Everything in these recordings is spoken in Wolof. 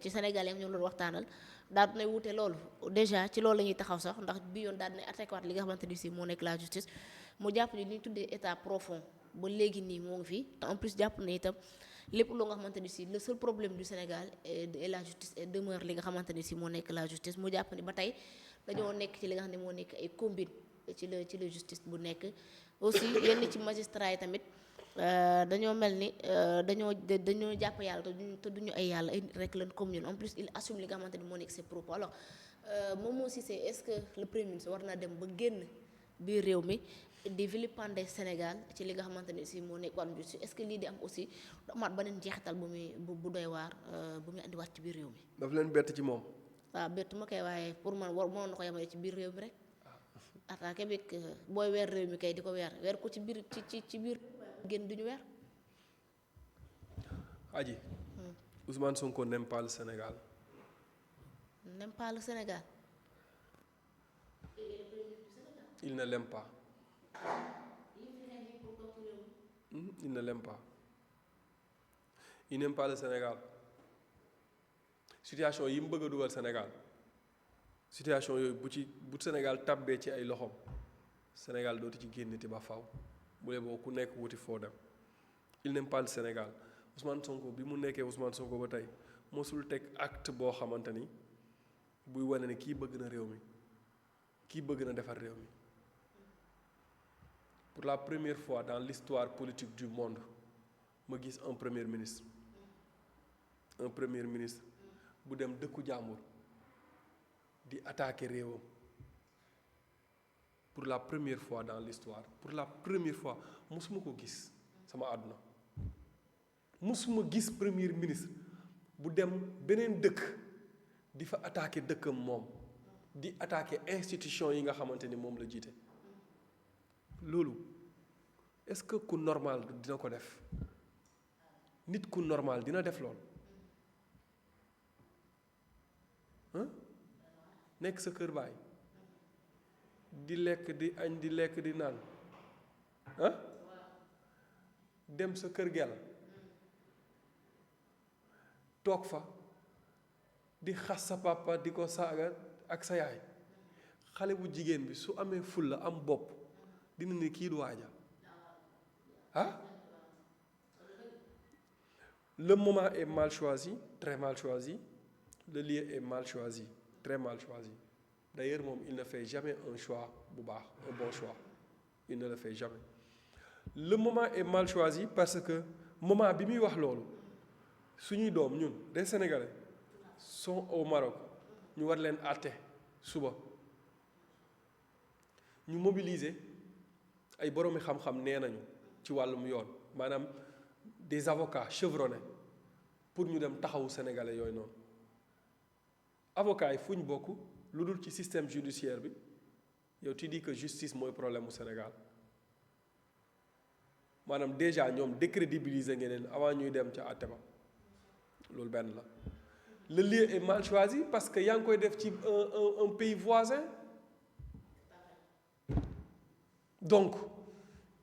ci sénégalais ñoom loolu waxtaanal daal dinay wute loolu déjà ci loolu la ñuy taxaw sax ndax bi yoon daal dinay attaqué waat li nga xamante ni si moo nekk la justice mu jàpp ni li ñu tuddee état profond ba léegi nii moo ngi fi te en plus jàpp na itam lépp loo nga xamante ni si le seul problème du Sénégal est la justice et demeure li nga xamante ni si moo nekk la justice mu jàpp ni ba tey dañoo nekk ci li nga xam ne moo nekk ay combine ci la justice bu nekk aussi yenn ci magistrat yi tamit dañoo mel ni dañoo jàpp yàlla te duñu ay yàlla ay nit rek lañ comme ñun en plus il assume li nga xamante ni moo nekk ses propos alors Momo Cissé est-ce que le premier ministre war naa dem ba génn biir réew mi di vilipender Sénégal ci li nga xamante ni si moo nekk wàllum justice est-ce que lii di am aussi du amaat beneen jeexital bu doy waar bu muy andiwaat ci biir réew mi. daf leen bett ci moom. waaw bett ma koy waaye pour man mënoon na ko yemale ci biir réew mi rek. attaqué bi booy weer réew mi kay di ko weer ko ci biir ci biir génn duñu weer. Adji. Ousmane Sonko n'aime pas le Sénégal. N'aime pas le Sénégal. Il ne l'aime pas. Il ne l'aime pas. Il n'aime pas le Sénégal. Situation yi mu bëgg a dugal Sénégal situation yooyu bu Sénégal tàbbee ci ay loxoom Sénégal dootu ci génnati ba faw bu dee boo ku nekk wuti foo dem. Il n'aime pas le Sénégal Ousmane Sonko bi mu nekkee Ousmane Sonko ba tey mosul teg acte boo xamante ni buy wane ne kii bëgg na réew mi kii bëgg na defar réew mi. Pour la première fois dans l'histoire politique du monde ma gis un premier ministre bu dem dëkku jàmbur di attaquer réewam pour la première fois dans l'histoire pour la première fois musuma ko gis sama àdduna musuma gis premier ministre bu dem beneen dëkk di fa attaquer dëkkam moom di attaquer institution yi nga xamante ni moom la jiite loolu est-ce que ku normal dina ko def nit ku normal dina def lool nekk sa kër baay di lekk di añ di lekk di naan dem sa kër gel toog fa di xas sa papa di ko saaga ak sa yaay xale bu jigéen bi su amee fulla am bopp dina ne kii du waaja le moment est mal choisi très mal choisi le lieu est mal choisi très mal choisi d'ailleurs moom il ne fait jamais un choix bu baax un bon choix il ne le fait jamais le moment est mal choisi parce que moment bi muy wax loolu suñuy doom ñun des Sénégalais sont au Maroc ñu war leen àtte suba ñu mobiliser ay boroomi xam-xam nee nañu ci wàllum yoon maanaam des avocats chevronnés pour ñu dem taxawu sénégalais yooyu noonu avocats yi fu ñu bokk lu dul ci système judiciaire bi yow tu dis que justice mooy problème mu Sénégal maanaam déjà ñoom décrédibiliser ngeen leen avant ñuy dem ca àtte ba loolu benn la. Le lieu est mal choisi parce que yaa ngi koy def ci un pays voisin donc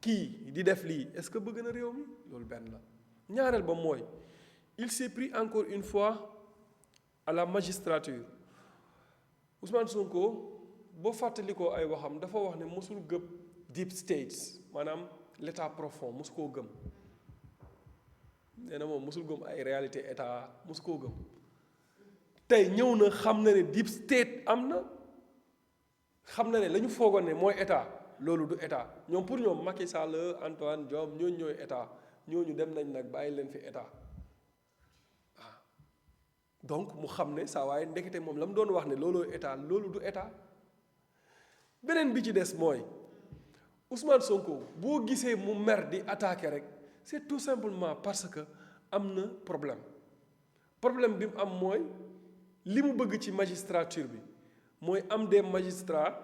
kii di def lii est-ce que bëgg na réew mi loolu benn la ñaareel ba mooy il s'est pris encore une fois à la magistrature Ousmane Sonko boo fàttalikoo ay waxam dafa wax ne mosul gëm deep states maanaam l'état profond mosu koo gëm nee na moom mosul gëm ay réalité état mosu koo gëm tey ñëw na xam na ne deep state am na xam na ne la ñu foogoon ne mooy état loolu du état ñoom pour ñoom Macky Sall Antoine Diome ñooñu ñooy état ñooñu dem nañ nag bàyyi leen fi état waaw donc mu xam ne saa waaye ndekete moom la mu doon wax ne looloo état loolu du état beneen bi ci des mooy Ousmane Sonko boo gisee mu mer di attaquer rek c'est tout simplement parce que am na problème bi mu am mooy li mu bëgg ci magistrature bi mooy am des magistrats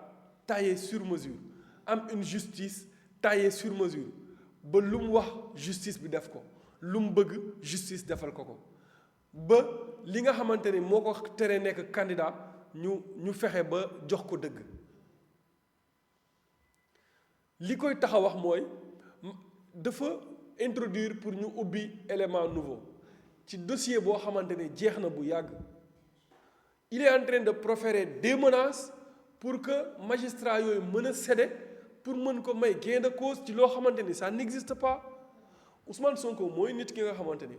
taillés sur mesure am une justice taillée sur mesure ba lu mu wax justice bi def ko lu mu bëgg justice defal ko ba li nga xamante ni moo ko tere nekk candidat ñu fexe ba jox ko dëgg li koy tax a wax mooy dafa introduire pour ñu ubbi élément nouveau ci dossier boo xamante ne jeex na bu yàgg il est en train de proférer des menaces pour que magistrat yooyu mën a céder pour mën ko may gain de cause ci loo xamante ni ça n'existe pas Ousmane Sonko mooy nit ki nga xamante ni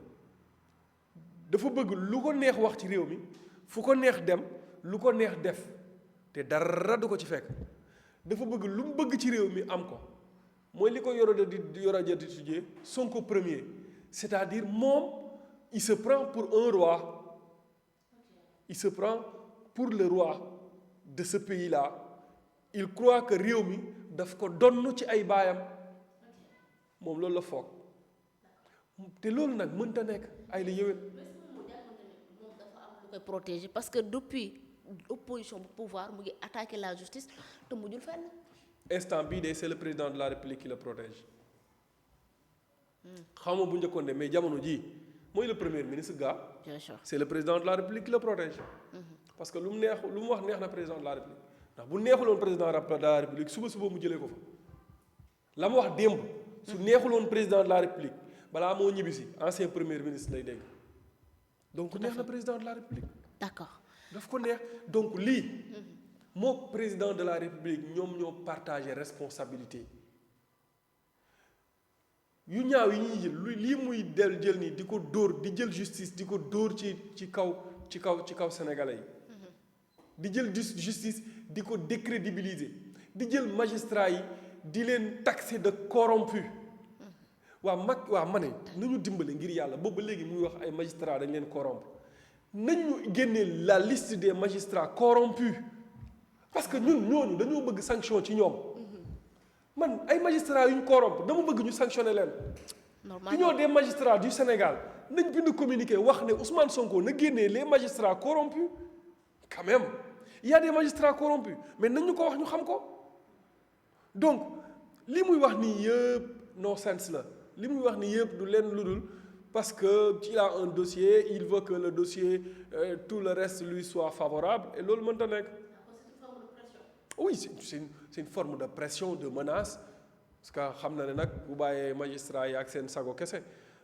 dafa bëgg lu ko neex wax ci réew mi fu ko neex dem lu ko neex def te dara du ko ci fekk dafa bëgg lu mu bëgg ci réew mi am ko mooy li ko Yoro Dia di tuddee Sonko premier c'est-à-dire moom il se prend pour un roi il se prend pour le roi de ce pays-là il croit que réew mi daf ko donn ci ay baayam moom loolu la foog te loolu nag mënta nekk ay la yëwén moom dafa am lu koy protéger parce que depuis opposition bu pouvoir mu ngi attaquer la justice te mujjul fenn. instant bii de c'est le président de la République qui le protège xaw ma bu njëkkoon de mais jamono jii mooy le premier ministre gars. bien sûr c'est le président de la République qui le protège. parce que lu mu wax neex na président de la République ndax bu neexuloon président de la République suba mu jëlee ko fa la mu wax démb. su neexuloon président de la République balaa moo ñibbisi ancien premier ministre lay dégg donc neex na président de la République. d'accord daf ko neex donc lii. moo président de la République ñoom ñoo partagé responsabilité yu ñaaw yi ñuy jël lii muy jël nii di ko dóor di jël justice di ko dóor ci kaw sénégalais yi. di jël justice di ko décrédibiliser di jël magistrat yi di leen taxer de corrompu waa ma ne nañu dimbale ngir yàlla boobu ba léegi muy wax ay magistrats dañ leen corrompre nañu génne la liste des magistrats corrompus parce que ñooñu dañoo bëgg sanction ci ñoom man ay magistrats yu ñu corrompre dama bëgg ñu sanctionner leen. Union des magistrats du Sénégal nañ bind communiqué wax ne Ousmane Sonko na génnee les magistrats corrompus quand même il y a des magistrats corrompus mais nañ ñu ko wax ñu xam ko donc li muy wax nii yëpp no sens la li muy wax nii yëpp du leen lu dul parce que il a un dossier il veut que le dossier tout le reste lui soit favorable et loolu mënta nekk. oui c'est une forme de pression de menace parce que xam na ne nag bu bàyyee magistrats yi ak seen sago kese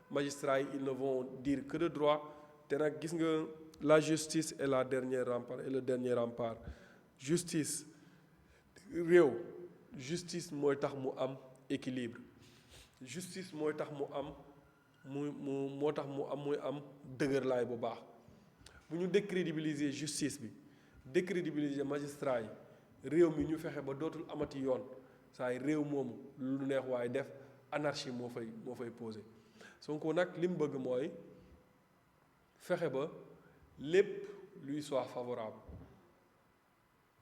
magistrats yi ils ne vont dire que de droit te nag gis nga la justice est la dernière rempart et le dernier rempart justice réew justice mooy tax mu am équilibre justice mooy tax mu am moo tax muy am dëgërlaay bu baax bu ñu décrédibiliser justice bi décrédibiliser magistrat yi réew mi ñu fexe ba dootul amati yoon saa yi réew moomu lu neex waaye def anarchie moo fay posé Sonko nag li mu bëgg mooy fexe ba lépp lui soit favorable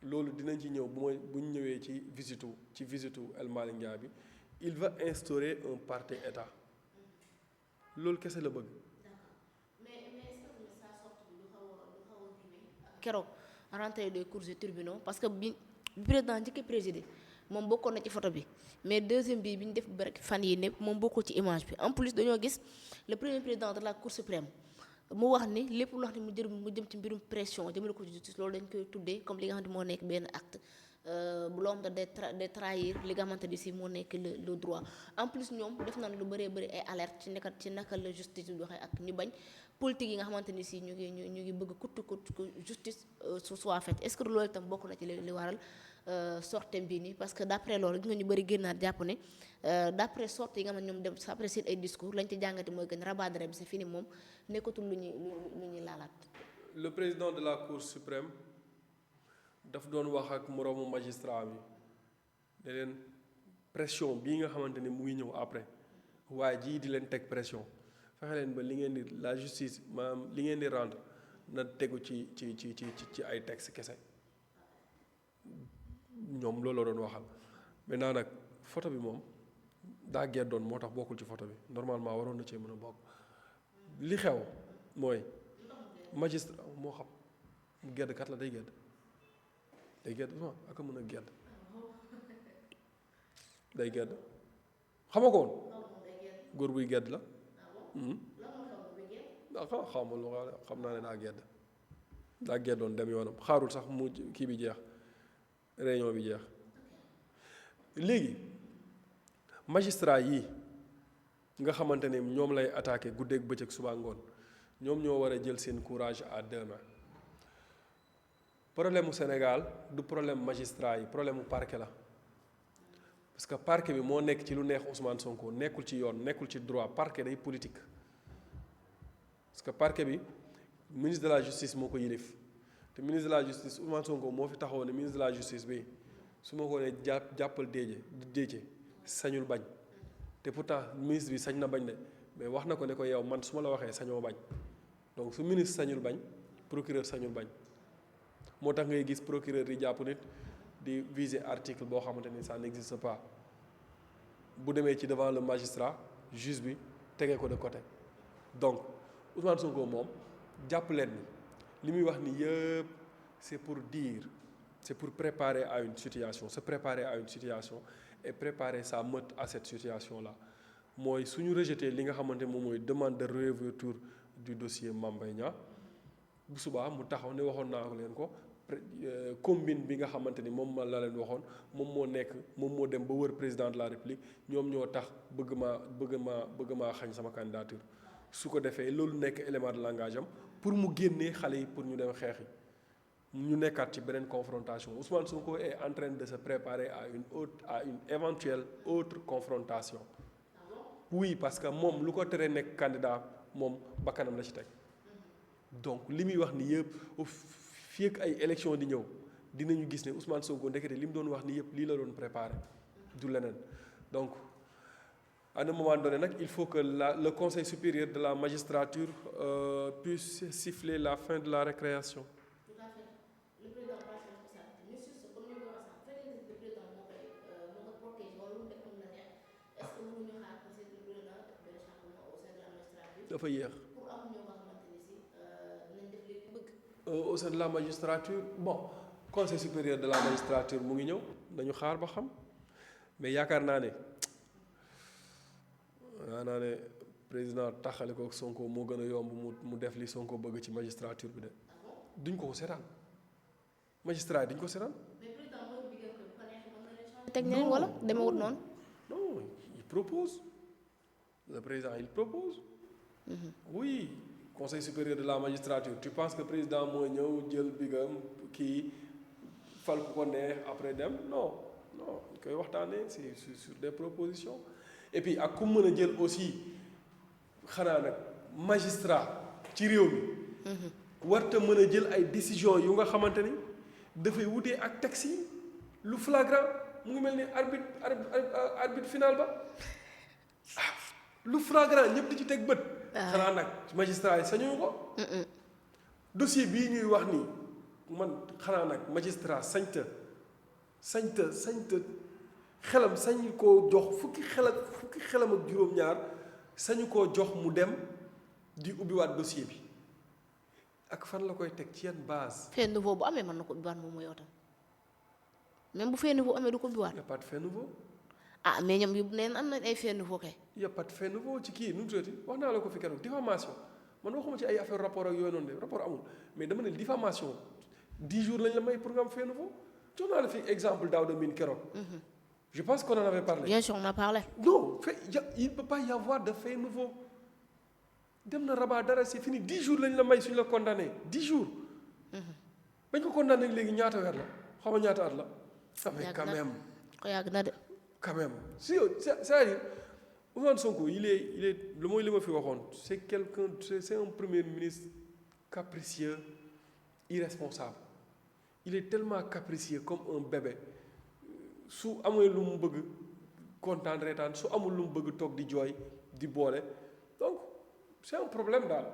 loolu dinañ ci ñëw bu ñu ñëwee ci visitu El Malick Ndiaye bi il va instaurer un parti état loolu kese la bëgg. mais est-ce que sa sortie bi du xaw a keroog rentrée des cours et tribunaux parce que bi président njëkk présider moom bokkoon na ci photo bi mais deuxième bi ñu def rek fan yi ne moom bokkul ci image bi en plus dañoo gis le premier président de la Cour suprême mu wax ni lépp lu wax ni mu jëm ci mbirum pression jëmale ko ci justice loolu dañ koy tuddee comme li nga xamante moo nekk benn acte bu loo xam de trahir li nga xamante ni si moo nekk le droit en plus ñoom def nañ lu bëree bëri ay alerte ci naka la justice bi doxee ak ñu bañ politique yi nga xamante ni si ñu ngi bëgg kuttu justice soit faite est-ce que loolu itam bokk na ci li waral sortem bii nii parce que d'après loolu gis nga ñu bëri génnaat jàpp ne d'après sorte yi nga xam ne ñoom dem après seen ay discours lañ ci jàngate mooy gën rabat-de-arrêt bi c'est fini moom nekkatul lu ñuy laalaat. le président de la Cour suprême daf doon wax ak moroomu magistrat bi ne leen pression bii nga xamante ni mu ngi ñëw après waaye jii di leen teg pression fexe leen ba li ngeen di la justice maanaam li ngeen di rendre na tegu ci ay texte kese ñoom loolu la doon waxal maintenant nag photo bi moom daa geddoon moo tax bokkul ci photo bi normalement waroon na cee mën a bokk li xew mooy magistrat moo xam mu gedd kat la day gedd ak a mën a gedd day gedd xama ko woon góor buy gedd la xawma lu xam naa ne daa geddoon dem yoonam xaarul sax mu kii bi jeex réunion bi jeex léegi magistrat yi nga xamante ne ñoom lay attaqué guddeeg bëccëg suba ngoon ñoom ñoo war a jël seen courage à deux mains. Problème mu Sénégal du problème magistrat yi problème mu parquet la parce que parquet bi moo nekk ci lu neex Ousmane Sonko nekkul ci yoon nekkul ci droit parquet day politique parce que parquet bi ministre de la justice moo ko yilif te ministre de la justice Ousmane Sonko moo fi taxaw ne ministre de la justice bi su ma ko ne jàppal déje sañul bañ te pourtant ministre bi sañ na bañ de mais wax na ko ne ko yow man su ma la waxee sañoo bañ donc su ministre sañul bañ procureur sañul bañ. moo tax ngay gis procureur yi jàpp nit di viser article boo xamante ni ça n'existe pas bu demee ci devant le magistrat juge bi tegee ko de côté donc Ousmane Sonko moom jàpp leen ni li muy wax ni yëpp c'est pour dire c'est pour préparer à une situation se préparer à une situation et préparer sa meute à cette situation là mooy suñu rejeter li nga xamante moom mooy demande de réouverture du dossier Mame Mbaye Niang bu subaa mu taxaw ne waxoon naa ko leen ko combine bi nga xamante ni moom la leen waxoon moom moo dem ba wër président de la république ñoom ñoo tax bëgg maa xañ sama candidature su ko defee loolu nekk élément de langage am pour mu génnee xale yi pour ñu dem xeexi ñu nekkaat ci beneen confrontation Ousmane Sonko est en train de se préparer à une éventuelle autre confrontation oui parce que moom lu ko teree nekk candidat moom bakkanam la ci teg donc li muy wax ni yëpp fii ak ay élection di ñëw dinañu gis ne Ousmane Sonko ndekete li mu doon wax ni yëpp lii la doon préparé du leneen donc à un moment donné nag il faut que le conseil supérieur de la magistrature puisse siffler la fin de la récréation. Tout à fait. Le président pas responsabilité mais sur ce comme ni ko waxee sax fekkee le président moo ko protégé wala lu mu def am na neex est-ce que mënuñu xaar parce que le président def benn changement au sein de la magistrature. dafa yéex. pour am ñoo nga xamante ni si dinañ def li bëgg. Au sein de la magistrature bon conseil supérieur de la magistrature mu ngi ñëw nañu xaar ba xam mais yaakaar naa ne président taxale ko Sonko moo gën a yomb mu def li Sonko bëgg ci magistrature bi de duñ ko seetaan magistrat yi duñ ko seetaan. mais président mooy bi ngeen ko bu ko neexee mën na leen changer. teg ñeneen wala demewut noonu. non il propose le président il propose. Oui. Conseil supérieur de la magistrature tu penses que président mooy ñëw jël bigam kii fal ku ko neex après dem non ñu koy waxtaanee c'est sur des propositions et puis ak ku mën a jël aussi xanaa nag magistrat ci réew mi warta mën a jël ay décisions yu nga xamante ni dafay wutee ak texte yi lu flagrant mu ngi mel ni arbitre final ba lu flagrant ñëpp di ci teg bët. xanaa nag magistrat yi sañu ko. dossier bii ñuy wax nii man xanaa nag magistrat sañta xelam sañu koo jox fukki xelam ak juróom-ñaar sañu koo jox mu dem di ubbiwaat dossier bi ak fan la koy teg ci yan base. fait nouveau bu amee mën na ko ubbiwaat moom mooy otam même bu fait nouveau amee du ko ubbiwaat. y a pas de fait nouveau. ah mais ñoom yu neen am nañ ay fait nouveau kay. y a pas de fait nouveau ci kii nu mu tuddati wax naa la ko fi keroog diffamation man waxuma ci ay affaire rapport ak yooyu noonu de rapport amul mais dama ne diffamation 10 jours lañ la may pour nga am fait nouveau jox naa la fi exemple Daouda Mine keroog. je pense qu'on en avait parlé. bien sûr on a parlé. non il peut pas y avoir de fait nouveau dem na rabat dara c'est fini 10 jours lañ la may suñ la condamné 10 jours. bañ ko condamné léegi ñaata weer la xaw ma ñaata at la. mais quand même ko yàgg na de. quand même c'est-à-dire Ousmane Sonko il est lu mooy li ma fi waxoon c'est un premier ministre capricieux irresponsable il est tellement capricieux comme un bébé su amee lu mu bëgg kontaan reetaan su amul lu mu bëgg toog di jooy di boole donc c'est un problème daal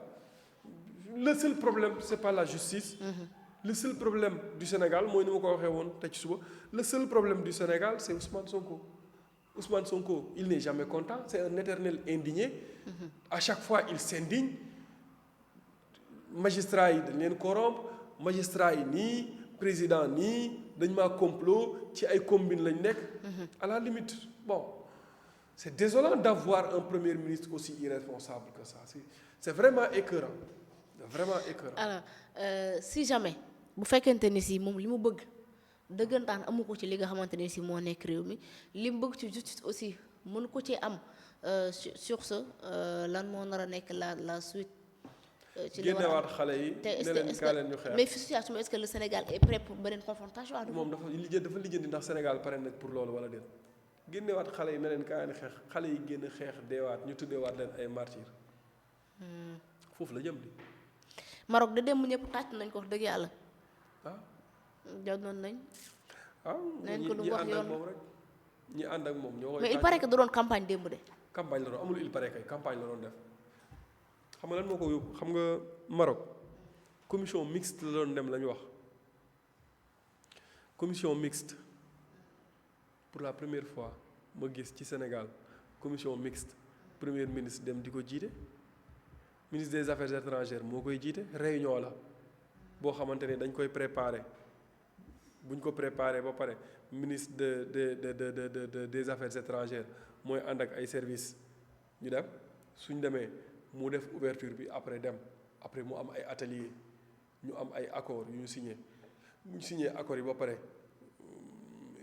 le seul problème c'est pas la justice. Le seul problème du Sénégal mooy ni ma ko waxee woon te ci suba le seul problème du Sénégal c'est Ousmane Sonko. Ousmane Sonko il n'est jamais content c'est un éternel indigné. À chaque fois il s'indigne magistrat yi dañ leen corrompre magistrat yi nii président nii dañ maa complot ci ay combine lañ nekk. À la limite bon c'est désolant d'avoir un premier ministre aussi irresponsable que ça c'est vraiment écœurant alors si jamais bu fekkente ni si moom li mu bëgg dëggantaan amu ko ci li nga xamante ni si moo nekk réew mi li mu bëgg ci justice aussi mën ko ci am sur ce lan moo nar a nekk la suite. ci li war a génnewaat xale yi te ne leen kaa leen ñu xeex. mais situation est-ce que le Sénégal est prêt pour beneen confrontation à nouveau. moom dafa lijjanti ndax Sénégal pare nag pour loolu wala déet génnewaat xale yi ne leen kaa leen xeex xale yi génn xeex deewaat ñu tuddeewaat leen ay martyrs. foofu la jëm di. Maroc de démb ñëpp tàcc nañ ko wax dëgg yàlla. ah. jotoon nañ. nañ ko lu wax yoon moom rek ñi ànd ak moom ñoo koy. mais il paraît que da doon campagne démb de. campagne la doon amul il paraît kay campagne la doon def xam nga lan moo ko yóbbu xam nga Maroc commission mixte la doon dem la ñu wax commission mixte pour la première fois ma gis ci Sénégal commission mixte premier ministre dem di ko jiite ministre des affaires étrangères moo koy jiite réunion la boo xamante ne dañ koy préparer buñ ko préparer ba pare ministre des affaires étrangères mooy ànd ak ay services ñu dem suñ demee mu def ouverture bi après dem après mu am ay atelier ñu am ay accords yu ñu signé bu ñu signé accords yi ba pare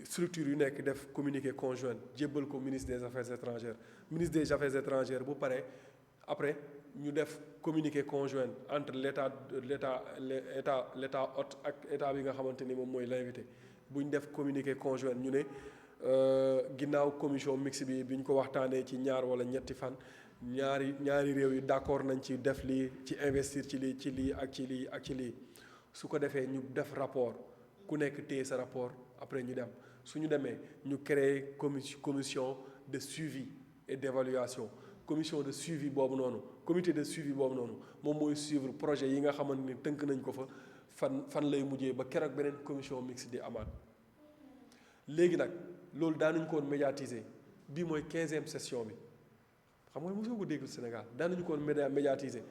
structure yu nekk def communiqué conjoint jébbal ko ministre des affaires étrangères ministre des affaires étrangères bu pare après ñu def communiqué conjoint entre l'état hôte ak état bi nga xamante ni moom mooy l'invité bu ñu def communiqué conjoint ñu ne ginnaaw commission mixte bi ñu ko waxtaanee ci ñaar wala ñetti fan ñaari réew yi d'accord nañ ci def lii ci investir ci lii ak ci lii su ko defee ñu def rapport ku nekk téye sa rapport après ñu dem su ñu demee ñu créer commission de suivi et d'évaluation commission de suivi boobu noonu comité de suivi boobu noonu moom mooy suivre projet yi nga xamante ni tënk nañ ko fa fan lay mujjee ba keroog beneen commission mixte di amaat léegi nag loolu daanuñu ko woon médiatiser bii mooy 15e session bi xam nga mosoo ko déglu Sénégal daanuñu ko woon médiatiser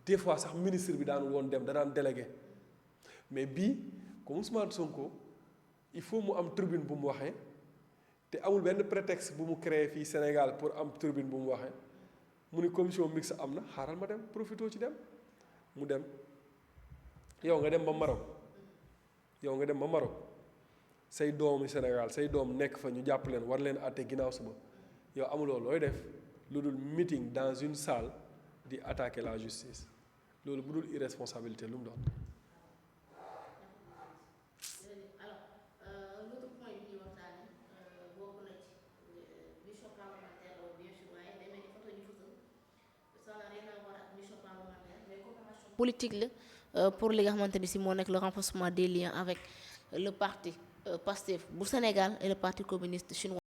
des fois sax ministre bi daanul woon dem danaan délégué mais bii comme Ousmane Sonko il faut mu am tribune bu mu waxee te amul benn prétexte bu mu créé fii Sénégal pour am tribune bu mu waxee mu ni commission mixte am na xaaral ma dem profité ci dem mu dem yow nga dem ba Maroc say doomu Sénégal say doom nekk fa ñu jàpp leen war leen àtte ginnaaw suba yow amuloo looy def lu dul meeting dans une salle di attaquer la justice loolu bu dul irresponsabilité lu mu doon. politique la pour li nga xamante ni si moo nekk le renforcement des liens avec le parti Pastef bu Sénégal et le parti communiste chinois.